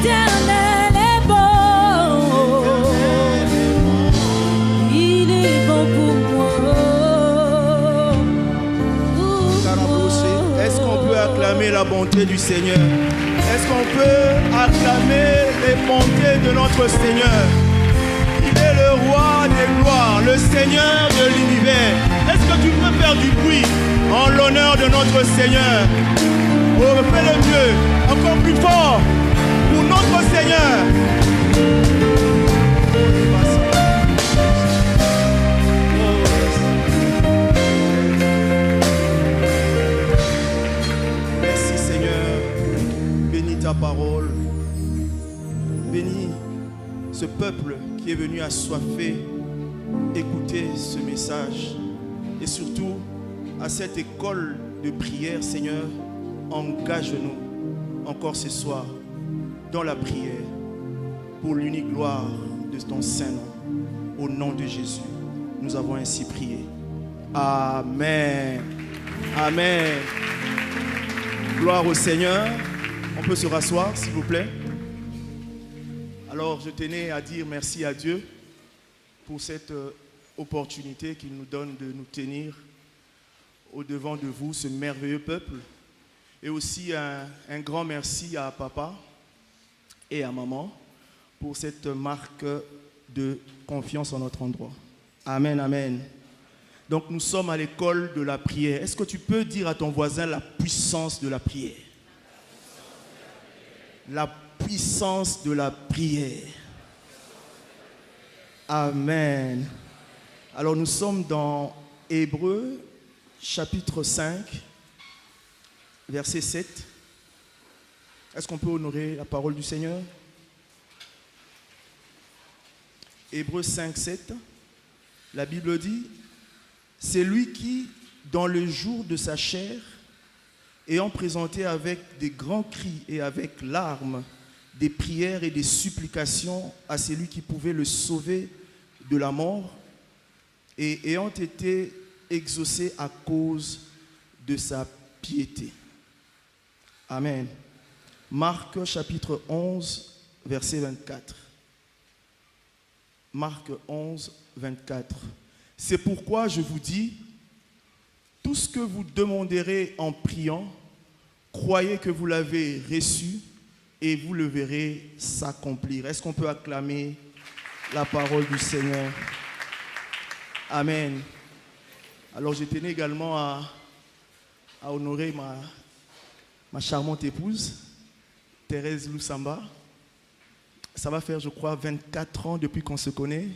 L'Éternel est bon. Il est bon pour moi. Est-ce qu'on peut acclamer la bonté du Seigneur? Est-ce qu'on peut acclamer les bontés de notre Seigneur? Il est le roi des gloires, le Seigneur de l'univers. Est-ce que tu peux faire du bruit en l'honneur de notre Seigneur? Oh, fais-le mieux, encore plus fort, pour notre Seigneur. Merci Seigneur, bénis ta parole, bénis ce peuple qui est venu assoiffé écouter ce message, et surtout à cette école de prière. Seigneur, engage-nous encore ce soir dans la prière pour l'unique gloire de ton Saint-Nom. Au nom de Jésus, nous avons ainsi prié. Amen. Amen. Gloire au Seigneur. On peut se rasseoir, s'il vous plaît. Alors, je tenais à dire merci à Dieu pour cette opportunité qu'il nous donne de nous tenir au-devant de vous, ce merveilleux peuple. Et aussi un grand merci à papa et à maman pour cette marque de confiance en notre endroit. Amen, amen. Donc nous sommes à l'école de la prière. Est-ce que tu peux dire à ton voisin la puissance de la prière? La puissance de la prière. Amen. Alors nous sommes dans Hébreux chapitre 5, verset 7. Est-ce qu'on peut honorer la parole du Seigneur? Hébreux 5, 7. La Bible dit: c'est lui qui, dans le jour de sa chair, ayant présenté avec des grands cris et avec larmes des prières et des supplications à celui qui pouvait le sauver de la mort, et ayant été exaucé à cause de sa piété. Amen. Marc chapitre 11, verset 24. Marc 11, 24. C'est pourquoi je vous dis, tout ce que vous demanderez en priant, croyez que vous l'avez reçu et vous le verrez s'accomplir. Est-ce qu'on peut acclamer la parole du Seigneur? Amen. Alors je tenais également à honorer ma charmante épouse, Thérèse Loussamba. Ça va faire, je crois, 24 ans depuis qu'on se connaît.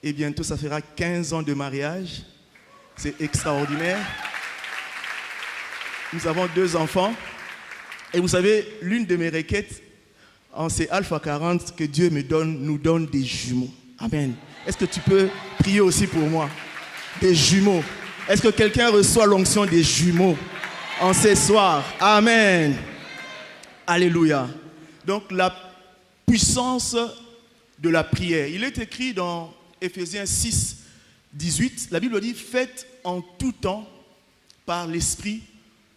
Et bientôt, ça fera 15 ans de mariage. C'est extraordinaire. Nous avons 2 enfants. Et vous savez, l'une de mes requêtes, c'est Alpha 40, que Dieu nous donne des jumeaux. Amen. Est-ce que tu peux prier aussi pour moi? Des jumeaux. Est-ce que quelqu'un reçoit l'onction des jumeaux en ce soir? Amen. Alléluia. Donc, la puissance de la prière. Il est écrit dans Éphésiens 6, 18, la Bible dit: faites en tout temps, par l'Esprit,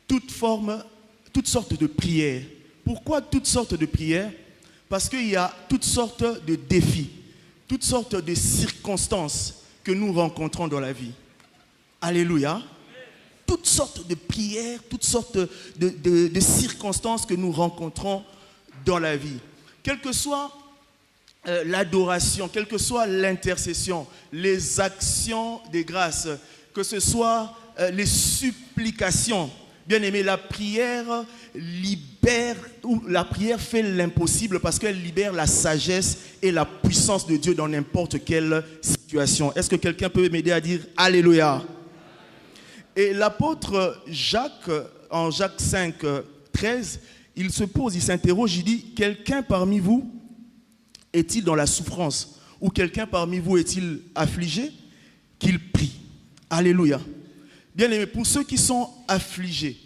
toute sorte de prières. Pourquoi toutes sortes de prières? Parce qu'il y a toutes sortes de défis, toutes sortes de circonstances que nous rencontrons dans la vie. Alléluia. Toutes sortes de prières, toutes sortes de circonstances que nous rencontrons dans la vie. Quelle que soit l'adoration, quelle que soit l'intercession, les actions de grâce, que ce soit les supplications. Bien aimé, la prière libère, ou la prière fait l'impossible parce qu'elle libère la sagesse et la puissance de Dieu dans n'importe quelle situation. Est-ce que quelqu'un peut m'aider à dire Alléluia? Et l'apôtre Jacques, en Jacques 5, 13, il se pose, il s'interroge, il dit: quelqu'un parmi vous est-il dans la souffrance? Ou quelqu'un parmi vous est-il affligé? Qu'il prie. Alléluia. Bien aimé, pour ceux qui sont affligés,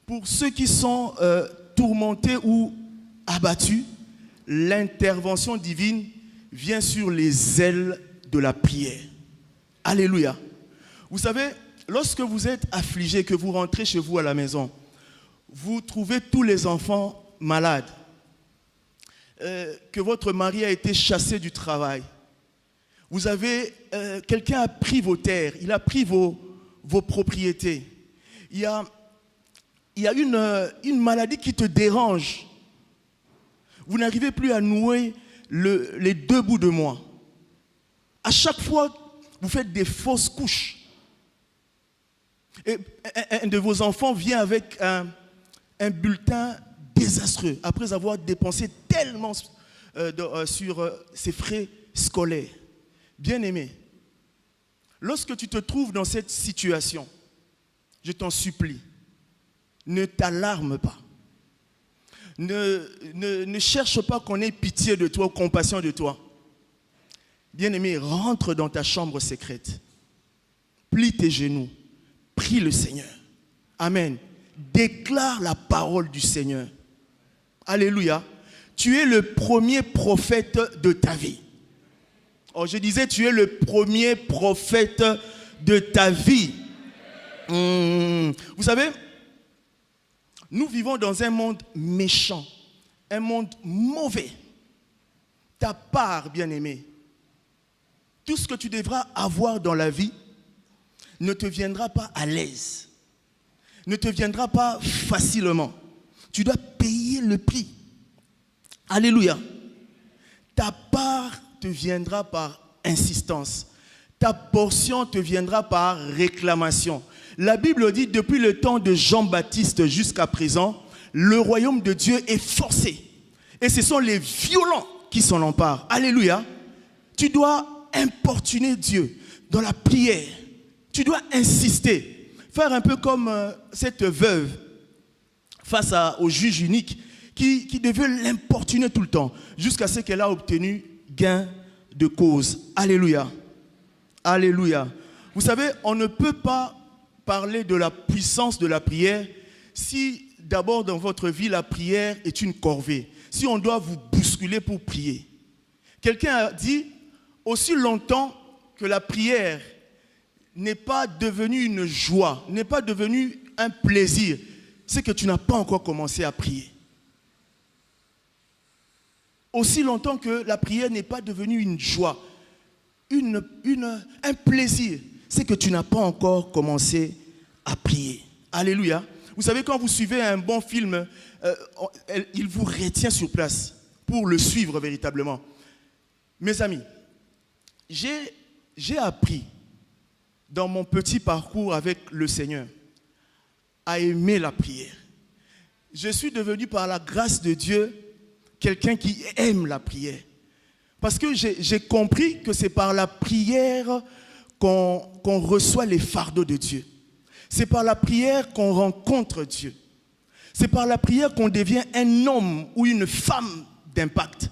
pour ceux qui sont tourmentés ou abattus, l'intervention divine vient sur les ailes de la prière. Alléluia. Vous savez, lorsque vous êtes affligé, que vous rentrez chez vous à la maison, vous trouvez tous les enfants malades. que votre mari a été chassé du travail. Vous avez, quelqu'un a pris vos terres, il a pris vos propriétés. Il y a une maladie qui te dérange. Vous n'arrivez plus à nouer les deux bouts de moi. À chaque fois, vous faites des fausses couches. Et un de vos enfants vient avec un bulletin désastreux après avoir dépensé tellement sur ses frais scolaires. Bien-aimé, lorsque tu te trouves dans cette situation, je t'en supplie, ne t'alarme pas. Ne cherche pas qu'on ait pitié de toi ou compassion de toi. Bien-aimé, rentre dans ta chambre secrète. Plie tes genoux. Prie le Seigneur. Amen. Déclare la parole du Seigneur. Alléluia. Tu es le premier prophète de ta vie. Oh, je disais, tu es le premier prophète de ta vie. Vous savez, nous vivons dans un monde méchant, un monde mauvais. Ta part, bien-aimé, tout ce que tu devras avoir dans la vie ne te viendra pas à l'aise, ne te viendra pas facilement. Tu dois payer le prix. Alléluia. Ta part te viendra par insistance. Ta portion te viendra par réclamation. La Bible dit, depuis le temps de Jean-Baptiste jusqu'à présent, le royaume de Dieu est forcé. Et ce sont les violents qui s'en emparent. Alléluia. Tu dois importuner Dieu dans la prière. Tu dois insister. Faire un peu comme cette veuve face au juge unique qui devait l'importuner tout le temps jusqu'à ce qu'elle a obtenu gain de cause. Alléluia. Alléluia. Vous savez, on ne peut pas parler de la puissance de la prière si d'abord dans votre vie la prière est une corvée. Si on doit vous bousculer pour prier. Quelqu'un a dit, aussi longtemps que la prière n'est pas devenue une joie, n'est pas devenue un plaisir, c'est que tu n'as pas encore commencé à prier. Aussi longtemps que la prière n'est pas devenue une joie, un plaisir, c'est que tu n'as pas encore commencé à prier. Alléluia. Vous savez, quand vous suivez un bon film, il vous retient sur place pour le suivre véritablement. Mes amis, j'ai appris dans mon petit parcours avec le Seigneur à aimer la prière. Je suis devenu par la grâce de Dieu quelqu'un qui aime la prière. Parce que j'ai compris que c'est par la prière qu'on reçoit les fardeaux de Dieu. C'est par la prière qu'on rencontre Dieu. C'est par la prière qu'on devient un homme ou une femme d'impact.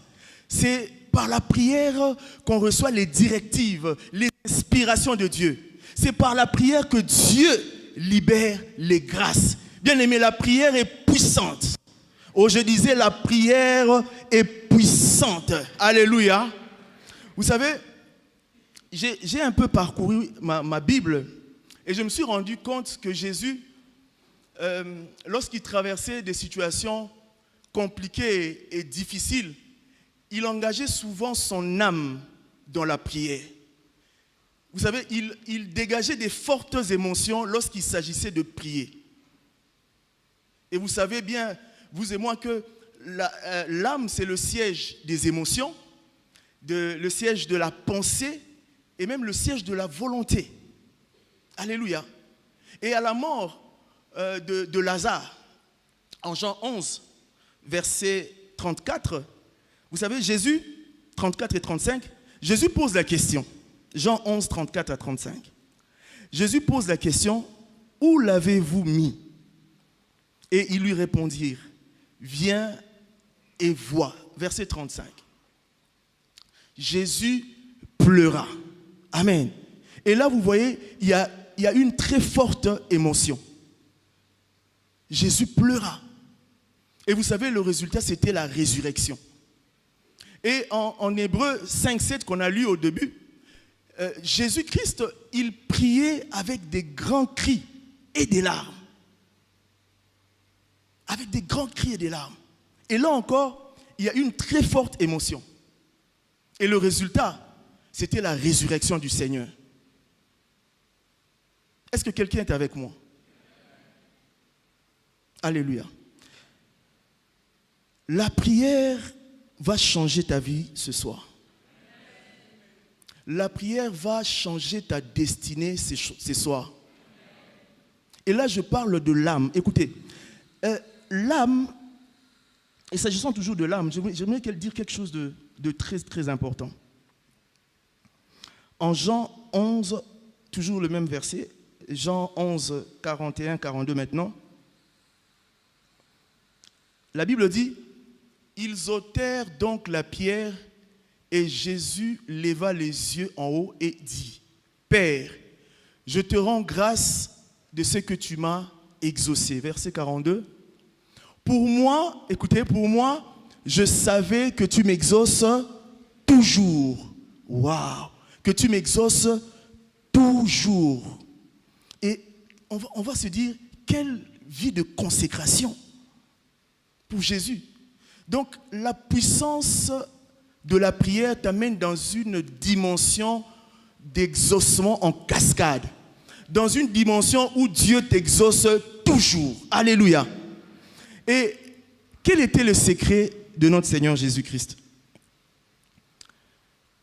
C'est par la prière qu'on reçoit les directives, les inspirations de Dieu. C'est par la prière que Dieu libère les grâces. Bien aimé, la prière est puissante. Oh, je disais, la prière est puissante. Alléluia. Vous savez, j'ai un peu parcouru ma Bible et je me suis rendu compte que Jésus, lorsqu'il traversait des situations compliquées et difficiles, il engageait souvent son âme dans la prière. Vous savez, il dégageait des fortes émotions lorsqu'il s'agissait de prier. Et vous savez bien, vous et moi, que l'âme, c'est le siège des émotions, le siège de la pensée et même le siège de la volonté. Alléluia. Et à la mort de Lazare, en Jean 11, verset 34, vous savez, Jésus, 34 et 35, Jésus pose la question. Jean 11, 34 à 35. Jésus pose la question, où l'avez-vous mis? Et ils lui répondirent, viens et vois. Verset 35. Jésus pleura. Amen. Et là, vous voyez, il y a une très forte émotion. Jésus pleura. Et vous savez, le résultat, c'était la résurrection. Et en Hébreux 5, 7 qu'on a lu au début, Jésus-Christ, il priait avec des grands cris et des larmes. Avec des grands cris et des larmes. Et là encore, il y a eu une très forte émotion. Et le résultat, c'était la résurrection du Seigneur. Est-ce que quelqu'un est avec moi? Alléluia. La prière va changer ta vie ce soir. La prière va changer ta destinée ce soir. Et là, je parle de l'âme. Écoutez, l'âme, et s'agissant toujours de l'âme, j'aimerais dire quelque chose de très, très important. En Jean 11, toujours le même verset, Jean 11, 41, 42 maintenant, la Bible dit, « Ils ôtèrent donc la pierre, et Jésus leva les yeux en haut et dit, « Père, je te rends grâce de ce que tu m'as exaucé. » Verset 42. « Pour moi, écoutez, pour moi, je savais que tu m'exauces toujours. » Waouh! Que tu m'exauces toujours. Et on va se dire, quelle vie de consécration pour Jésus. Donc, la puissance de la prière t'amène dans une dimension d'exaucement en cascade. Dans une dimension où Dieu t'exauce toujours. Alléluia. Et quel était le secret de notre Seigneur Jésus-Christ?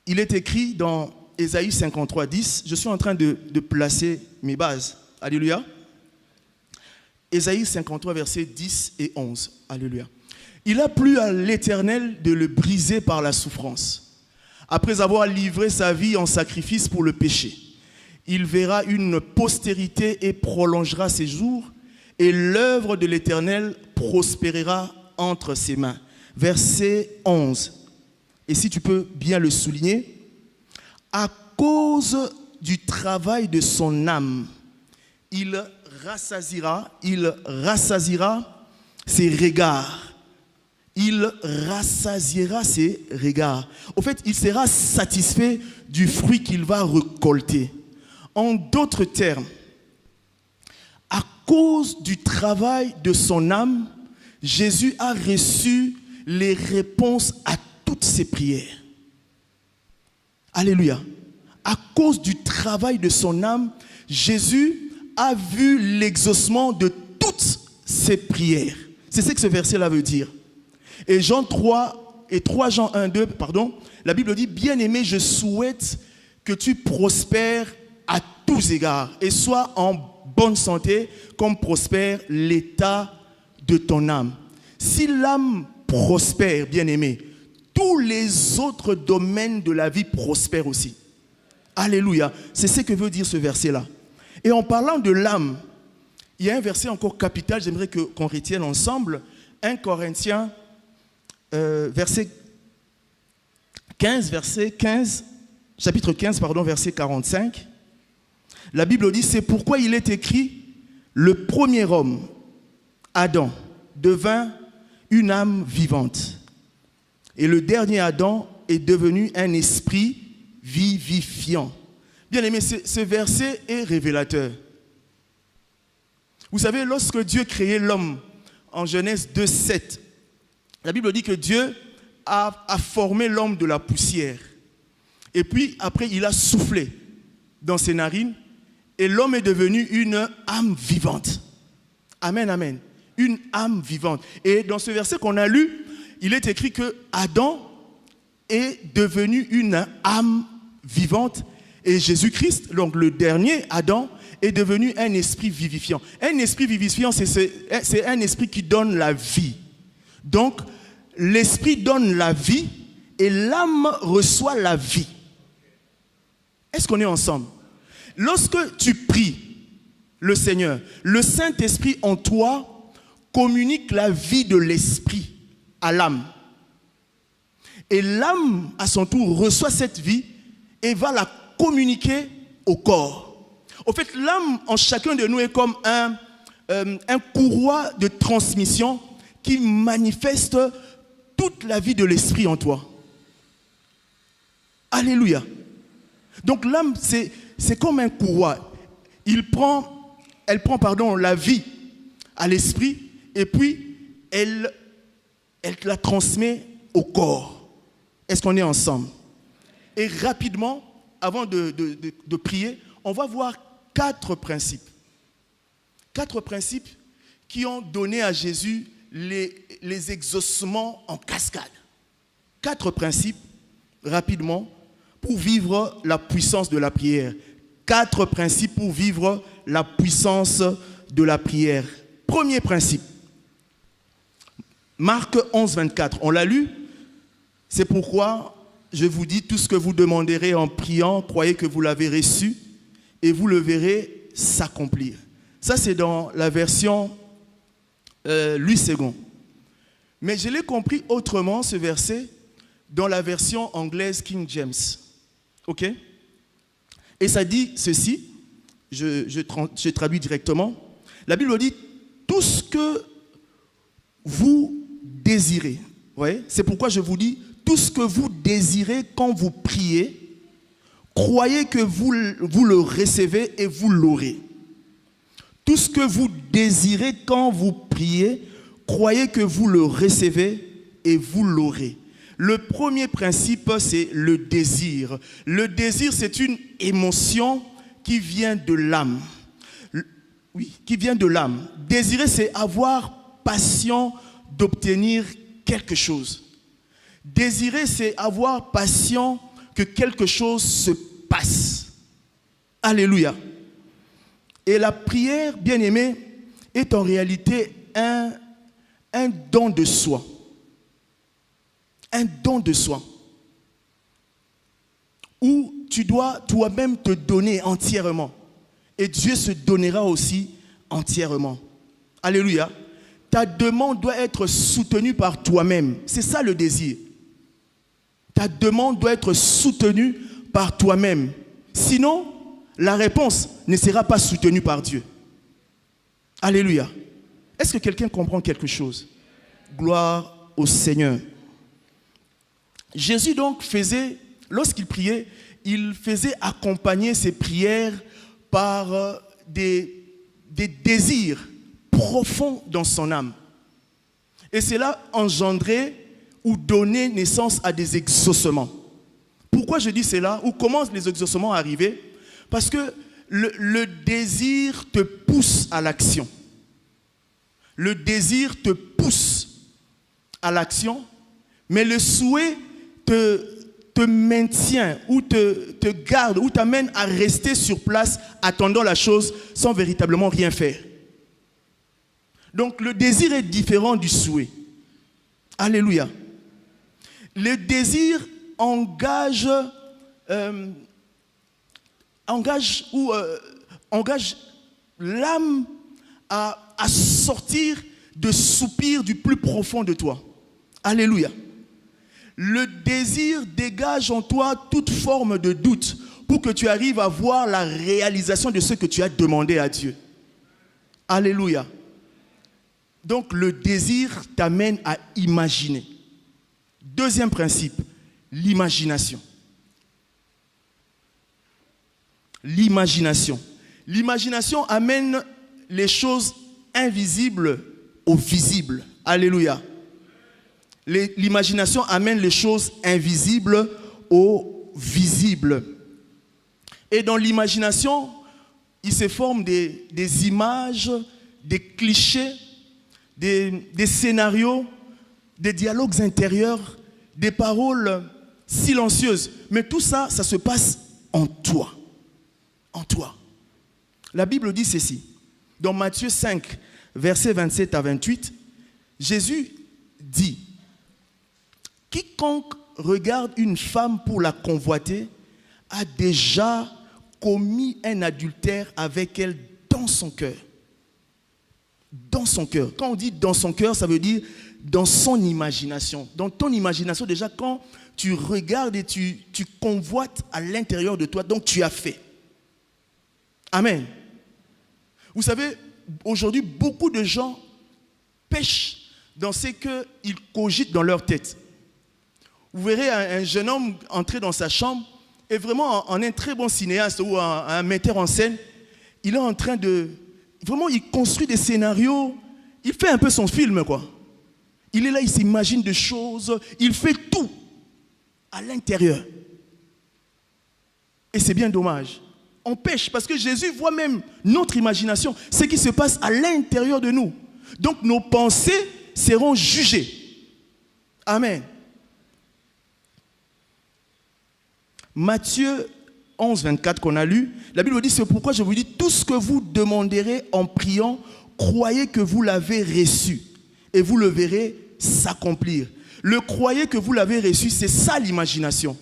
Il est écrit dans Ésaïe 53, 10. Je suis en train de placer mes bases. Alléluia. Ésaïe 53, versets 10 et 11. Alléluia. Il a plu à l'Éternel de le briser par la souffrance. Après avoir livré sa vie en sacrifice pour le péché, il verra une postérité et prolongera ses jours, et l'œuvre de l'Éternel prospérera entre ses mains. Verset 11. Et si tu peux bien le souligner, à cause du travail de son âme, il rassasiera ses regards. Il rassasiera ses regards. Au fait, il sera satisfait du fruit qu'il va récolter. En d'autres termes, à cause du travail de son âme, Jésus a reçu les réponses à toutes ses prières. Alléluia. À cause du travail de son âme, Jésus a vu l'exaucement de toutes ses prières. C'est ce que ce verset-là veut dire. Et Jean 3 et 3 Jean 1, 2, pardon, la Bible dit, bien-aimé, je souhaite que tu prospères à tous égards et sois en bonne santé comme prospère l'état de ton âme. Si l'âme prospère, bien-aimé, tous les autres domaines de la vie prospèrent aussi. Alléluia. C'est ce que veut dire ce verset-là. Et en parlant de l'âme, il y a un verset encore capital, j'aimerais qu'on retienne ensemble, 1 Corinthiens chapitre 15, verset 45. La Bible dit, c'est pourquoi il est écrit, le premier homme, Adam, devint une âme vivante. Et le dernier Adam est devenu un esprit vivifiant. Bien aimé, ce verset est révélateur. Vous savez, lorsque Dieu créait l'homme en Genèse 2, 7, la Bible dit que Dieu a formé l'homme de la poussière. Et puis, après, il a soufflé dans ses narines et l'homme est devenu une âme vivante. Amen, amen. Une âme vivante. Et dans ce verset qu'on a lu, il est écrit que Adam est devenu une âme vivante et Jésus-Christ, donc le dernier Adam, est devenu un esprit vivifiant. Un esprit vivifiant, c'est un esprit qui donne la vie. Donc, l'esprit donne la vie et l'âme reçoit la vie. Est-ce qu'on est ensemble? Lorsque tu pries le Seigneur, le Saint-Esprit en toi communique la vie de l'esprit à l'âme. Et l'âme, à son tour, reçoit cette vie et va la communiquer au corps. Au fait, l'âme en chacun de nous est comme un courroie de transmission qui manifeste toute la vie de l'esprit en toi. Alléluia. Donc l'âme, c'est comme un courroie. Elle prend la vie à l'esprit et puis elle la transmet au corps. Est-ce qu'on est ensemble? Et rapidement, avant de prier, on va voir 4 principes. 4 principes qui ont donné à Jésus les exaucements en cascade. 4 principes, rapidement, pour vivre la puissance de la prière. 4 principes pour vivre la puissance de la prière. Premier principe. Marc 11, 24. On l'a lu. C'est pourquoi je vous dis, tout ce que vous demanderez en priant, croyez que vous l'avez reçu et vous le verrez s'accomplir. Ça, c'est dans la version Louis II. Mais je l'ai compris autrement, ce verset, dans la version anglaise King James. OK? Et ça dit ceci, je traduis directement. La Bible dit, tout ce que vous désirez. Ouais, c'est pourquoi je vous dis, tout ce que vous désirez quand vous priez, croyez que vous le recevez et vous l'aurez. Tout ce que vous désirez quand vous priez, croyez que vous le recevez et vous l'aurez. Le premier principe, c'est le désir. Le désir, c'est une émotion qui vient de l'âme. Oui, qui vient de l'âme. Désirer, c'est avoir passion d'obtenir quelque chose. Désirer, c'est avoir passion que quelque chose se passe. Alléluia. Et la prière, bien-aimée, est en réalité un don de soi. Un don de soi. Où tu dois toi-même te donner entièrement. Et Dieu se donnera aussi entièrement. Alléluia. Ta demande doit être soutenue par toi-même. C'est ça le désir. Ta demande doit être soutenue par toi-même. Sinon, la réponse ne sera pas soutenue par Dieu. Alléluia. Est-ce que quelqu'un comprend quelque chose? Gloire au Seigneur. Jésus donc faisait, lorsqu'il priait, il faisait accompagner ses prières par des désirs profonds dans son âme. Et cela engendrait ou donnait naissance à des exaucements. Pourquoi je dis cela? Ou comment les exaucements arrivaient? Parce que le désir te pousse à l'action. Le désir te pousse à l'action, mais le souhait te maintient ou te garde ou t'amène à rester sur place attendant la chose sans véritablement rien faire. Donc le désir est différent du souhait. Alléluia. Le désir engage l'âme à sortir de soupirs du plus profond de toi. Alléluia. Le désir dégage en toi toute forme de doute pour que tu arrives à voir la réalisation de ce que tu as demandé à Dieu. Alléluia. Donc le désir t'amène à imaginer. Deuxième principe, l'imagination. L'imagination. L'imagination amène les choses invisibles au visible. Alléluia. L'imagination amène les choses invisibles au visible. Et dans l'imagination, il se forme des images, des clichés, des scénarios, des dialogues intérieurs, des paroles silencieuses. Mais tout ça, ça se passe en toi. En toi. La Bible dit ceci. Dans Matthieu 5, versets 27 à 28, Jésus dit: quiconque regarde une femme pour la convoiter a déjà commis un adultère avec elle dans son cœur. Dans son cœur. Quand on dit dans son cœur, ça veut dire dans son imagination. Dans ton imagination, déjà, quand tu regardes et tu convoites à l'intérieur de toi, donc tu as fait. Amen. Vous savez, aujourd'hui, beaucoup de gens pêchent dans ce qu'ils cogitent dans leur tête. Vous verrez un jeune homme entrer dans sa chambre et vraiment en un très bon cinéaste ou un metteur en scène, il est en train de... Vraiment, il construit des scénarios, il fait un peu son film, quoi. Il est là, il s'imagine des choses, il fait tout à l'intérieur. Et c'est bien dommage. On pêche parce que Jésus voit même notre imagination, ce qui se passe à l'intérieur de nous. Donc nos pensées seront jugées. Amen. Matthieu 11, 24 qu'on a lu, la Bible dit, c'est pourquoi je vous dis, tout ce que vous demanderez en priant, croyez que vous l'avez reçu et vous le verrez s'accomplir. Le croyez que vous l'avez reçu, c'est ça l'imagination.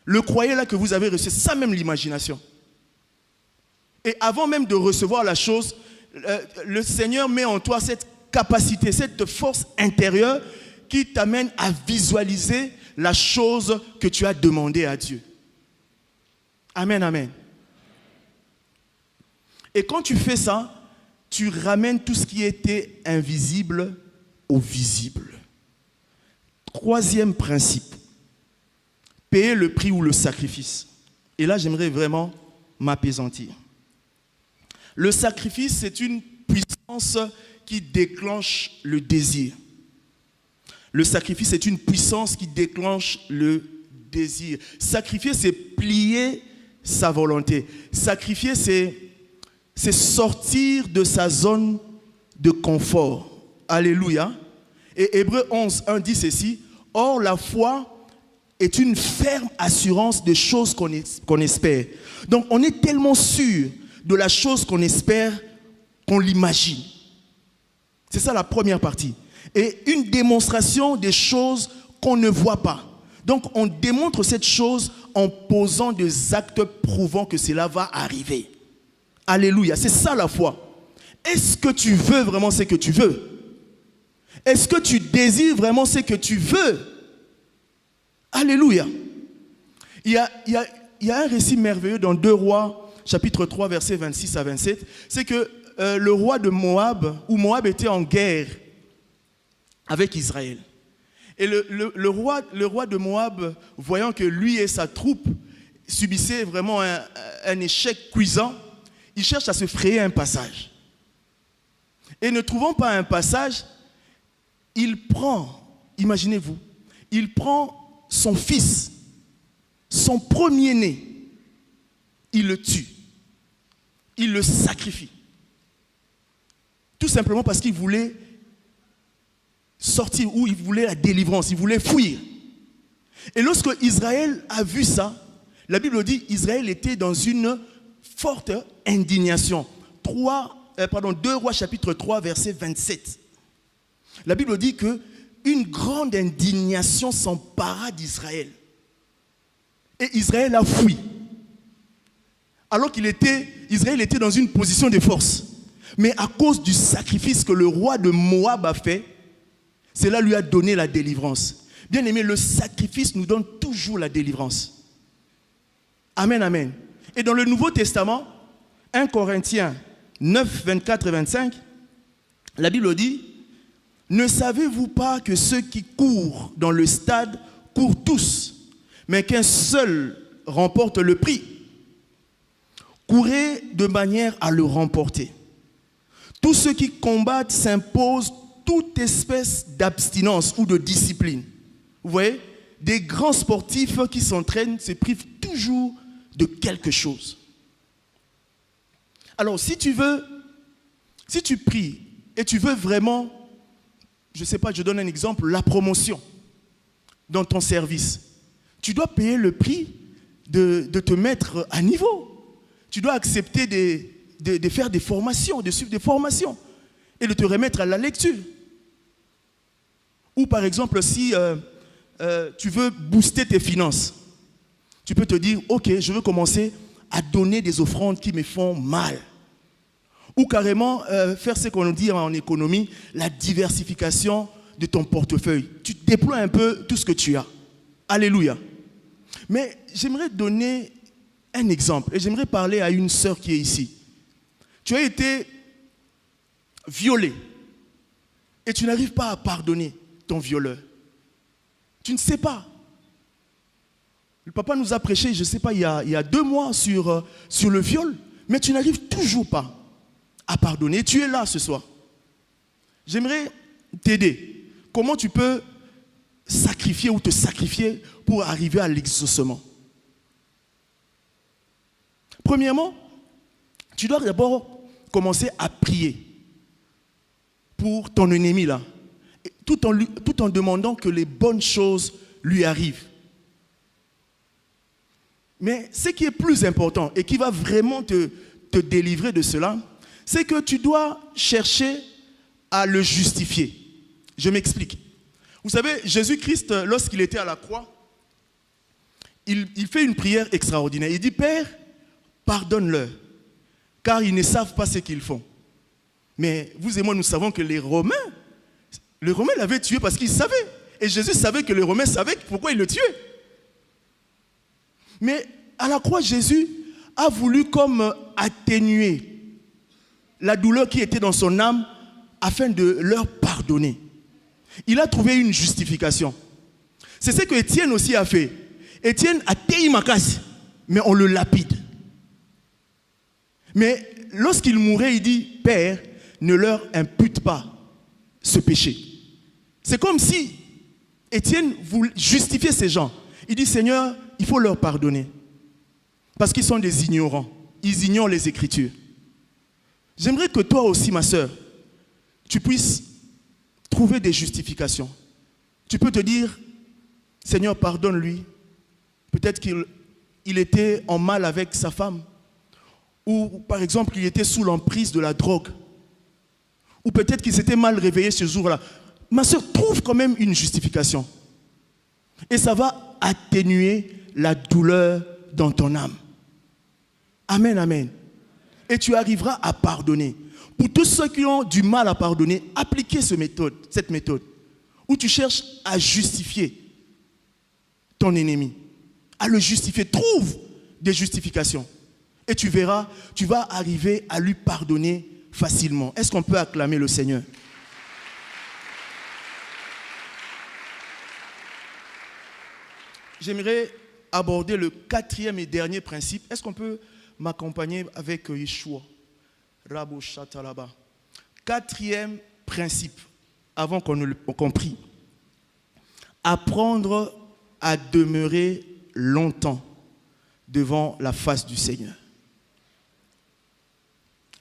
Le croyez là que vous avez reçu, c'est ça même l'imagination. Et avant même de recevoir la chose, le Seigneur met en toi cette capacité, cette force intérieure qui t'amène à visualiser la chose que tu as demandé à Dieu. Amen, amen. Et quand tu fais ça, tu ramènes tout ce qui était invisible au visible. Troisième principe, payer le prix ou le sacrifice. Et là, j'aimerais vraiment m'apaisantir. Le sacrifice, c'est une puissance qui déclenche le désir. Le sacrifice, c'est une puissance qui déclenche le désir. Sacrifier, c'est plier sa volonté. Sacrifier, c'est sortir de sa zone de confort. Alléluia. Et Hébreux 11, 1 dit ceci. Or, la foi est une ferme assurance des choses qu'on espère. Donc, on est tellement sûr de la chose qu'on espère qu'on l'imagine. C'est ça la première partie. Et une démonstration des choses qu'on ne voit pas. Donc, on démontre cette chose en posant des actes prouvant que cela va arriver. Alléluia, c'est ça la foi. Est-ce que tu veux vraiment ce que tu veux? Est-ce que tu désires vraiment ce que tu veux? Alléluia. Il y a un récit merveilleux dans 2 Rois, chapitre 3, versets 26 à 27. C'est que le roi de Moab, où Moab était en guerre avec Israël. Et le roi de Moab, voyant que lui et sa troupe subissaient vraiment un échec cuisant, il cherche à se frayer un passage. Et ne trouvant pas un passage, il prend, imaginez-vous, il prend son fils, son premier-né, il le tue, il le sacrifie. Tout simplement parce qu'il voulait sortir, ou il voulait la délivrance, il voulait fuir. Et lorsque Israël a vu ça, la Bible dit Israël était dans une forte indignation. 2 Rois chapitre 3 verset 27. La Bible dit que une grande indignation s'empara d'Israël. Et Israël a fui. Alors Israël était dans une position de force. Mais à cause du sacrifice que le roi de Moab a fait, cela lui a donné la délivrance. Bien aimé, le sacrifice nous donne toujours la délivrance. Amen, amen. Et dans le Nouveau Testament, 1 Corinthiens 9, 24 et 25, la Bible dit, « Ne savez-vous pas que ceux qui courent dans le stade courent tous, mais qu'un seul remporte le prix? Courez de manière à le remporter. Tous ceux qui combattent s'imposent toute espèce d'abstinence ou de discipline. » Vous voyez, des grands sportifs qui s'entraînent se privent toujours de quelque chose. Alors, si tu pries et tu veux vraiment, je ne sais pas, je donne un exemple, la promotion dans ton service, tu dois payer le prix de te mettre à niveau. Tu dois accepter de faire des formations, de suivre des formations et de te remettre à la lecture. Ou par exemple, si tu veux booster tes finances, tu peux te dire, ok, je veux commencer à donner des offrandes qui me font mal. Ou carrément faire ce qu'on dit en économie, la diversification de ton portefeuille. Tu déploies un peu tout ce que tu as. Alléluia. Mais j'aimerais donner un exemple et j'aimerais parler à une sœur qui est ici. Tu as été violée et tu n'arrives pas à pardonner ton violeur. Tu ne sais pas. Le papa nous a prêché, je ne sais pas, il y a 2 mois sur le viol, mais tu n'arrives toujours pas à pardonner. Tu es là ce soir. J'aimerais t'aider. comment tu peux sacrifier ou te sacrifier pour arriver à l'exaucement. Premièrement, tu dois d'abord commencer à prier pour ton ennemi là, tout en demandant que les bonnes choses lui arrivent. Mais ce qui est plus important et qui va vraiment te délivrer de cela, c'est que tu dois chercher à le justifier. Je m'explique. Vous savez, Jésus-Christ, lorsqu'il était à la croix, il fait une prière extraordinaire. Il dit, Père, pardonne-leur, car ils ne savent pas ce qu'ils font. Mais vous et moi, nous savons que les Romains l'avaient tué parce qu'ils savaient. Et Jésus savait que les Romains savaient pourquoi ils le tuaient. Mais à la croix, Jésus a voulu comme atténuer la douleur qui était dans son âme afin de leur pardonner. Il a trouvé une justification. C'est ce que Étienne aussi a fait. Étienne a taillé Makas, mais on le lapide. Mais lorsqu'il mourait, il dit, Père, ne leur impute pas ce péché. C'est comme si Étienne voulait justifier ces gens. Il dit, Seigneur, il faut leur pardonner. Parce qu'ils sont des ignorants. Ils ignorent les Écritures. J'aimerais que toi aussi, ma sœur, tu puisses trouver des justifications. Tu peux te dire, Seigneur, pardonne-lui. Peut-être qu'il était en mal avec sa femme. Ou par exemple, il était sous l'emprise de la drogue. Ou peut-être qu'il s'était mal réveillé ce jour-là. Ma sœur, trouve quand même une justification. Et ça va atténuer la douleur dans ton âme. Amen, amen. Et tu arriveras à pardonner. Pour tous ceux qui ont du mal à pardonner, appliquez cette méthode, où tu cherches à justifier ton ennemi, à le justifier. Trouve des justifications. Et tu verras, tu vas arriver à lui pardonner facilement. Est-ce qu'on peut acclamer le Seigneur? J'aimerais aborder le 4e et dernier principe. Est-ce qu'on peut m'accompagner avec Yeshua? Rabo Shatalaba. 4e principe, avant qu'on prie. Apprendre à demeurer longtemps devant la face du Seigneur.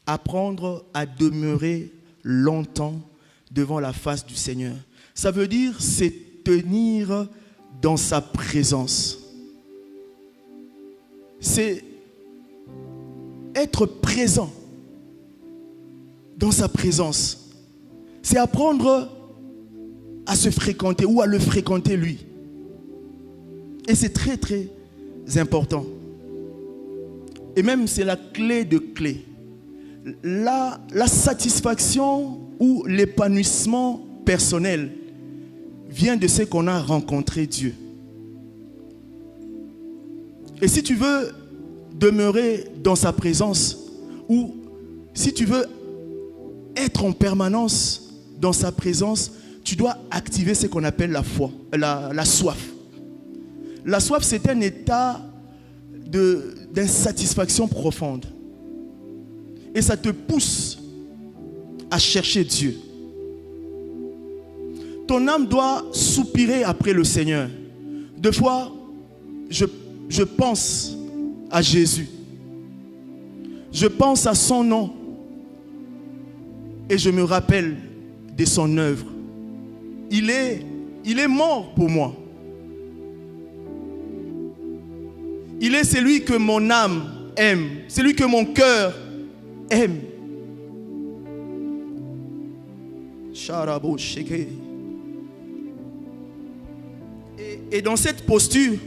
Apprendre à demeurer longtemps devant la face du Seigneur. Ça veut dire c'est tenir dans sa présence. C'est être présent dans sa présence. C'est apprendre à se fréquenter ou à le fréquenter lui. Et c'est très très important. Et même c'est la clé de clé. La satisfaction ou l'épanouissement personnel vient de ce qu'on a rencontré Dieu. Et si tu veux demeurer dans sa présence, ou si tu veux être en permanence dans sa présence, tu dois activer ce qu'on appelle la foi, la soif. La soif, c'est un état d'insatisfaction profonde. Et ça te pousse à chercher Dieu. Ton âme doit soupirer après le Seigneur. Des fois, je pense à Jésus. Je pense à son nom. Et je me rappelle de son œuvre. Il est mort pour moi. Il est celui que mon âme aime. Celui que mon cœur aime. Et dans cette posture,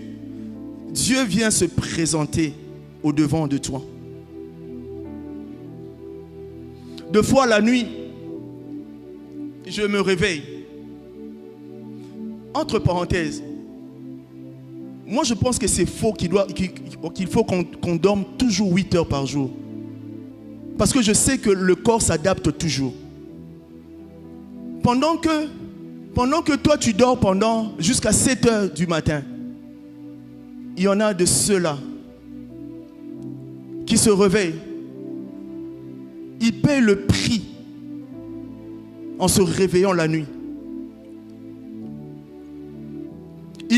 Dieu vient se présenter au-devant de toi. Deux fois la nuit, je me réveille. Entre parenthèses, moi je pense que c'est faux qu'il faut qu'on dorme toujours 8 heures par jour. Parce que je sais que le corps s'adapte toujours. Pendant que toi tu dors jusqu'à 7 heures du matin, il y en a de ceux-là qui se réveillent. Ils payent le prix en se réveillant la nuit.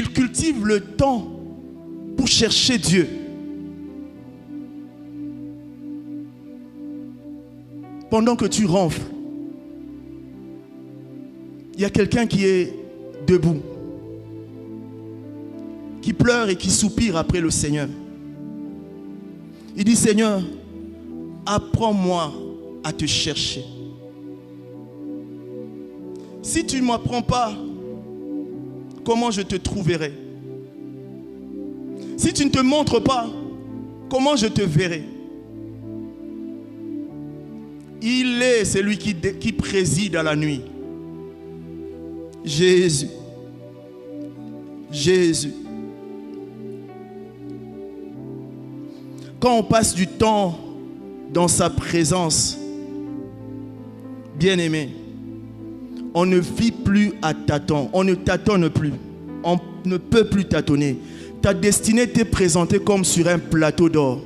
il cultive le temps pour chercher Dieu. Pendant que tu ronfles, il y a quelqu'un qui est debout, qui pleure et qui soupire après le Seigneur. Il dit, Seigneur, apprends-moi à te chercher. Si tu ne m'apprends pas, comment je te trouverai? Si tu ne te montres pas, comment je te verrai? Il est celui qui préside à la nuit. Jésus. Jésus. Quand on passe du temps dans sa présence, bien-aimé, on ne vit plus à tâtons, on ne tâtonne plus, on ne peut plus tâtonner. Ta destinée t'est présentée comme sur un plateau d'or.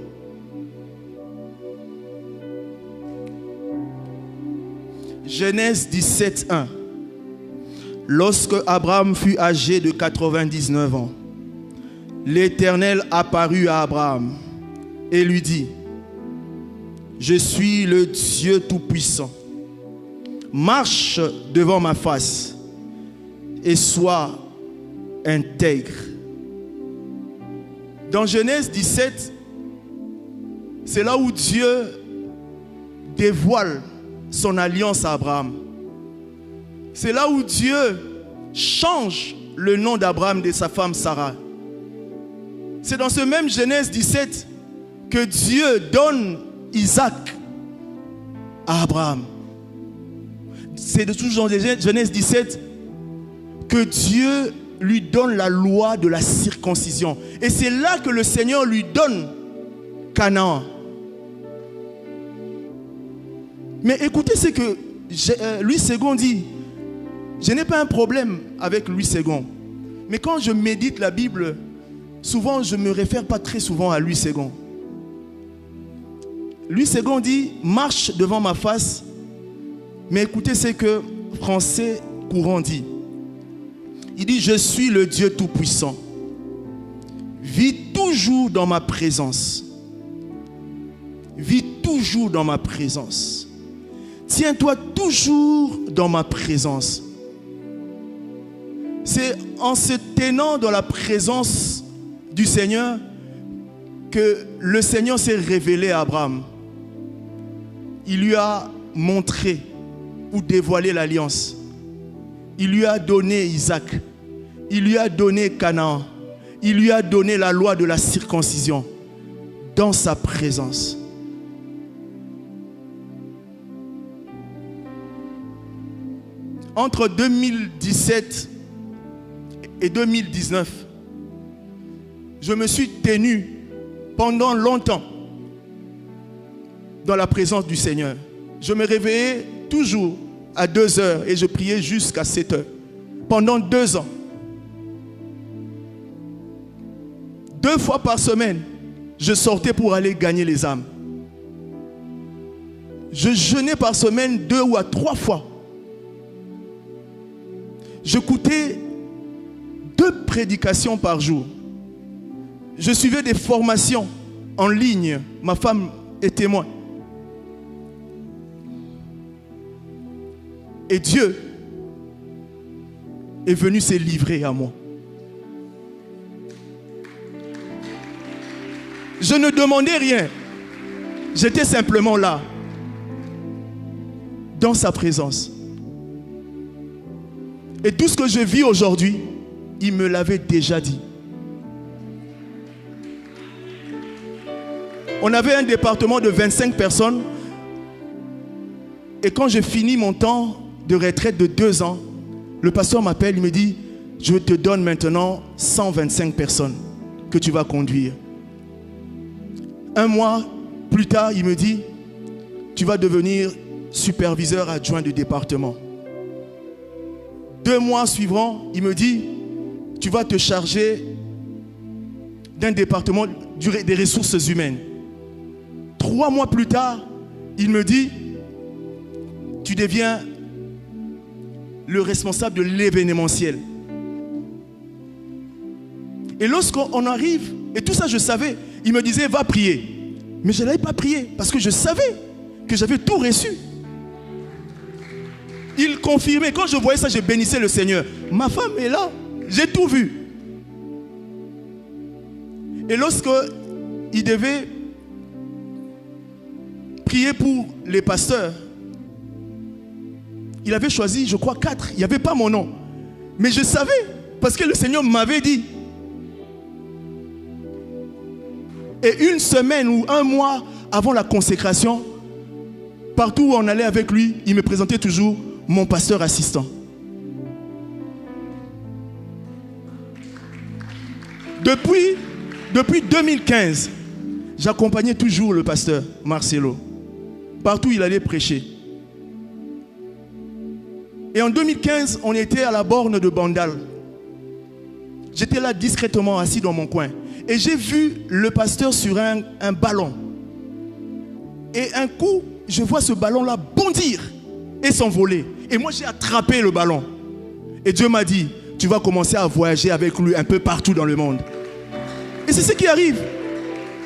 Genèse 17, 1. Lorsque Abraham fut âgé de 99 ans, l'Éternel apparut à Abraham et lui dit, je suis le Dieu Tout-Puissant. Marche devant ma face et sois intègre. Dans Genèse 17, c'est là où Dieu dévoile son alliance à Abraham. C'est là où Dieu change le nom d'Abraham de sa femme Sarah. C'est dans ce même Genèse 17 que Dieu donne Isaac à Abraham. C'est toujours dans Genèse 17 que Dieu lui donne la loi de la circoncision. Et c'est là que le Seigneur lui donne Canaan. Mais écoutez ce que Louis II dit. Je n'ai pas un problème avec Louis II. Mais quand je médite la Bible, souvent je ne me réfère pas très souvent à Louis II. Louis II dit, marche devant ma face. Mais écoutez ce que Français courant dit. Il dit, je suis le Dieu Tout-Puissant. Vis toujours dans ma présence. Vis toujours dans ma présence. Tiens-toi toujours dans ma présence. C'est en se tenant dans la présence du Seigneur que le Seigneur s'est révélé à Abraham. Il lui a montré ou dévoilé l'alliance. Il lui a donné Isaac. Il lui a donné Canaan. Il lui a donné la loi de la circoncision dans sa présence. Entre 2017 et 2019, je me suis tenu pendant longtemps dans la présence du Seigneur. Je me réveillais toujours à 2 heures et je priais jusqu'à 7 heures. Pendant 2 ans. 2 fois par semaine, je sortais pour aller gagner les âmes. Je jeûnais par semaine 2 ou 3 fois. J'écoutais 2 prédications par jour. Je suivais des formations en ligne. Ma femme est témoin. Et Dieu est venu se livrer à moi. Je ne demandais rien. J'étais simplement là, dans sa présence. Et tout ce que je vis aujourd'hui, il me l'avait déjà dit. On avait un département de 25 personnes. Et quand j'ai fini mon temps de retraite de 2 ans, le pasteur m'appelle, il me dit, je te donne maintenant 125 personnes que tu vas conduire. 1 mois plus tard, il me dit, tu vas devenir superviseur adjoint du département. 2 mois suivants, il me dit, tu vas te charger d'un département des ressources humaines. 3 mois plus tard, il me dit, tu deviens le responsable de l'événementiel. Et lorsqu'on arrive, et tout ça je savais, il me disait va prier. Mais je n'allais pas prier parce que je savais que j'avais tout reçu. Il confirmait, quand je voyais ça, je bénissais le Seigneur. Ma femme est là, j'ai tout vu. Et lorsqu'il devait prier pour les pasteurs, il avait choisi, je crois, 4. Il n'y avait pas mon nom. Mais je savais, parce que le Seigneur m'avait dit. Et une semaine ou un mois avant la consécration, partout où on allait avec lui, il me présentait toujours mon pasteur assistant. Depuis 2015, j'accompagnais toujours le pasteur Marcelo. Partout où il allait prêcher. Et en 2015, on était à la borne de Bandal. J'étais là discrètement assis dans mon coin. Et j'ai vu le pasteur sur un ballon. Et un coup, je vois ce ballon-là bondir et s'envoler. Et moi, j'ai attrapé le ballon. Et Dieu m'a dit, tu vas commencer à voyager avec lui un peu partout dans le monde. Et c'est ce qui arrive.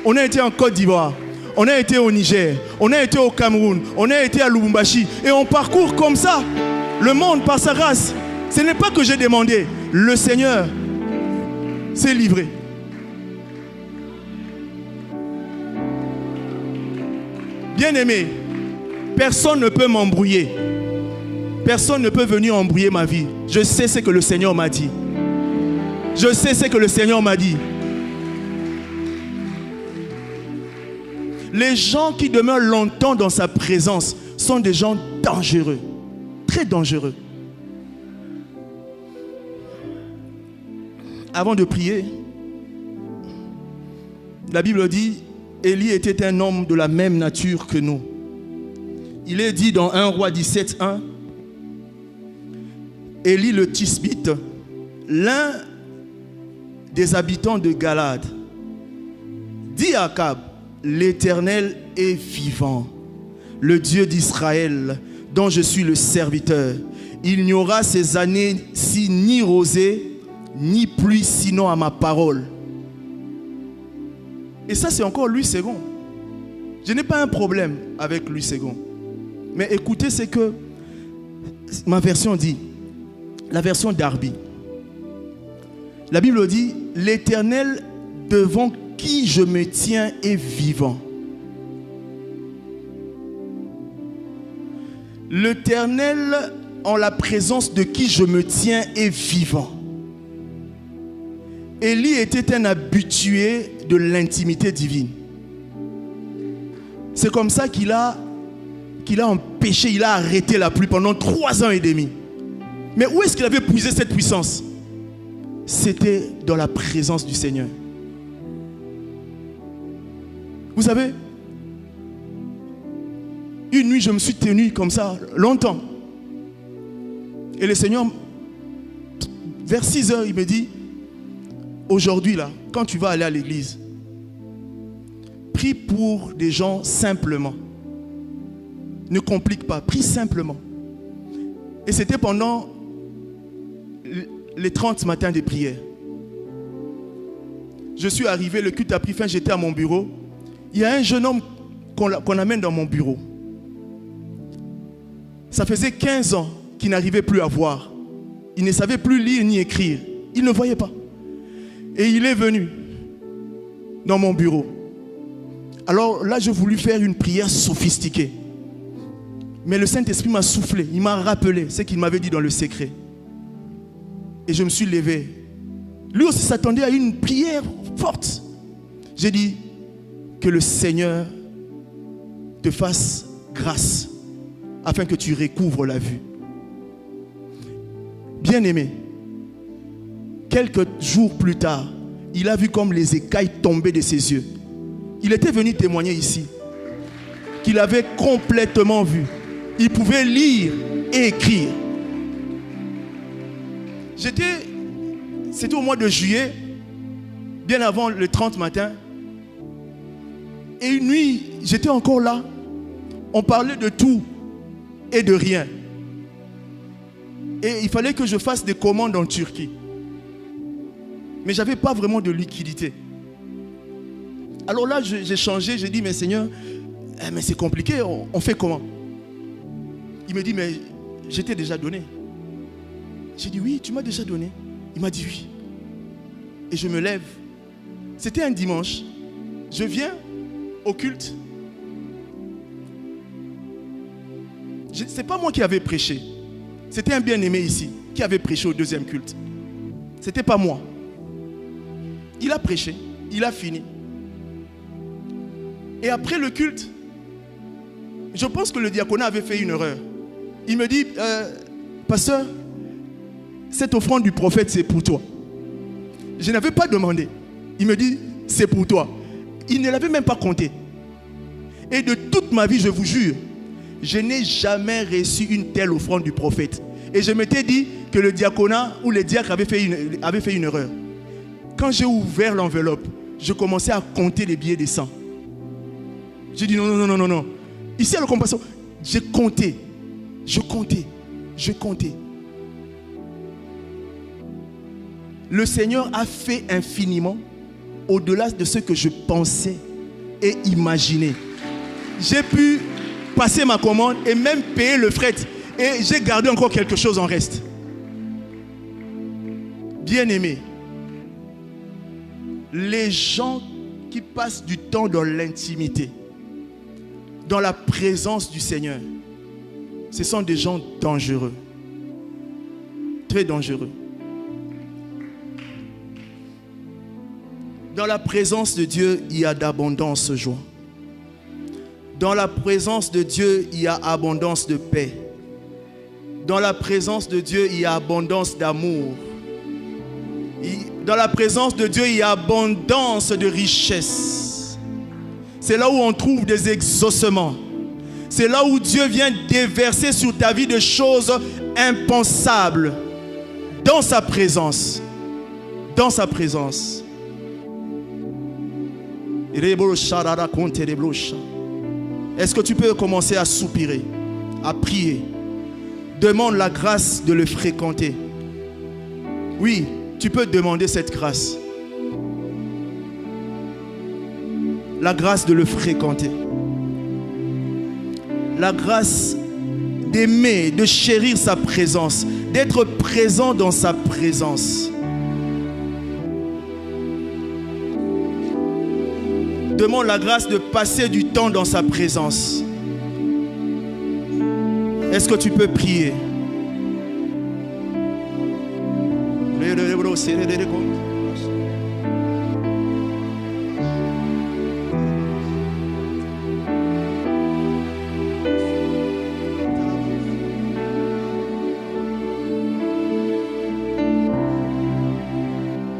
On a été en Côte d'Ivoire. On a été au Niger. On a été au Cameroun. On a été à Lubumbashi. Et on parcourt comme ça le monde par sa grâce. Ce n'est pas que j'ai demandé. Le Seigneur s'est livré. Bien-aimé, personne ne peut m'embrouiller. Personne ne peut venir embrouiller ma vie. Je sais ce que le Seigneur m'a dit. Je sais ce que le Seigneur m'a dit. Les gens qui demeurent longtemps dans sa présence sont des gens dangereux. Très dangereux. Avant de prier, la Bible dit, Élie était un homme de la même nature que nous. Il est dit dans 1 Roi 17:1, Élie le Tisbite, l'un des habitants de Galade, dit à Akab, l'Éternel est vivant, le Dieu d'Israël, dont je suis le serviteur. Il n'y aura ces années-ci ni rosée, ni pluie, sinon à ma parole. Et ça, c'est encore Louis II. Je n'ai pas un problème avec Louis II. Mais écoutez ce que ma version dit. La version Darby. La Bible dit, l'Éternel devant qui je me tiens est vivant. L'Éternel en la présence de qui je me tiens est vivant. Élie était un habitué de l'intimité divine. C'est comme ça qu'il a empêché, il a arrêté la pluie pendant 3 ans et demi. Mais où est-ce qu'il avait puisé cette puissance? C'était dans la présence du Seigneur. Vous savez, une nuit, je me suis tenu comme ça longtemps. Et le Seigneur, vers 6 heures, il me dit, aujourd'hui là, quand tu vas aller à l'église, prie pour des gens simplement. Ne complique pas, prie simplement. Et c'était pendant les 30 matins de prière. Je suis arrivé, le culte a pris fin, j'étais à mon bureau. Il y a un jeune homme qu'on amène dans mon bureau. Ça faisait 15 ans qu'il n'arrivait plus à voir. Il ne savait plus lire ni écrire. Il ne voyait pas. Et il est venu dans mon bureau. Alors là, j'ai voulu faire une prière sophistiquée. Mais le Saint-Esprit m'a soufflé. Il m'a rappelé ce qu'il m'avait dit dans le secret. Et je me suis levé. Lui aussi s'attendait à une prière forte. J'ai dit que le Seigneur te fasse grâce afin que tu recouvres la vue. Bien-aimé, quelques jours plus tard, il a vu comme les écailles tombaient de ses yeux. Il était venu témoigner ici qu'il avait complètement vu. Il pouvait lire et écrire. C'était au mois de juillet, bien avant le 30 matin. Et une nuit, j'étais encore là. On parlait de tout et de rien. Et il fallait que je fasse des commandes en Turquie. mais je n'avais pas vraiment de liquidité. Alors là, j'ai changé, j'ai dit, mais Seigneur, mais c'est compliqué, on fait comment? Il me dit, mais je t'ai déjà donné. J'ai dit, oui, tu m'as déjà donné. Il m'a dit, oui. Et je me lève. C'était un dimanche. Je viens au culte. Ce n'est pas moi qui avais prêché. C'était un bien-aimé ici qui avait prêché au deuxième culte. Ce n'était pas moi. Il a prêché. Il a fini. Et après le culte, je pense que le diaconat avait fait une erreur. Il me dit, pasteur, cette offrande du prophète, c'est pour toi. Je n'avais pas demandé. Il me dit, c'est pour toi. Il ne l'avait même pas compté. Et de toute ma vie, je vous jure, je n'ai jamais reçu une telle offrande du prophète. Et je m'étais dit que le diaconat ou les diacres avaient fait une erreur. Quand j'ai ouvert l'enveloppe, je commençais à compter les billets de sang. J'ai dit non. Ici à la compassion, j'ai compté. Je comptais. Le Seigneur a fait infiniment au-delà de ce que je pensais et imaginais. J'ai pu passer ma commande et même payer le fret. Et j'ai gardé encore quelque chose en reste. Bien-aimés, les gens qui passent du temps dans l'intimité, dans la présence du Seigneur, ce sont des gens dangereux. Très dangereux. Dans la présence de Dieu, il y a d'abondance de joie. Dans la présence de Dieu, il y a abondance de paix. Dans la présence de Dieu, il y a abondance d'amour. Dans la présence de Dieu, il y a abondance de richesse. C'est là où on trouve des exaucements. C'est là où Dieu vient déverser sur ta vie des choses impensables. Dans sa présence. Dans sa présence. Est-ce que tu peux commencer à soupirer, à prier? Demande la grâce de le fréquenter. Oui, tu peux demander cette grâce. La grâce de le fréquenter. La grâce d'aimer, de chérir sa présence, d'être présent dans sa présence. Demande la grâce de passer du temps dans sa présence. Est-ce que tu peux prier?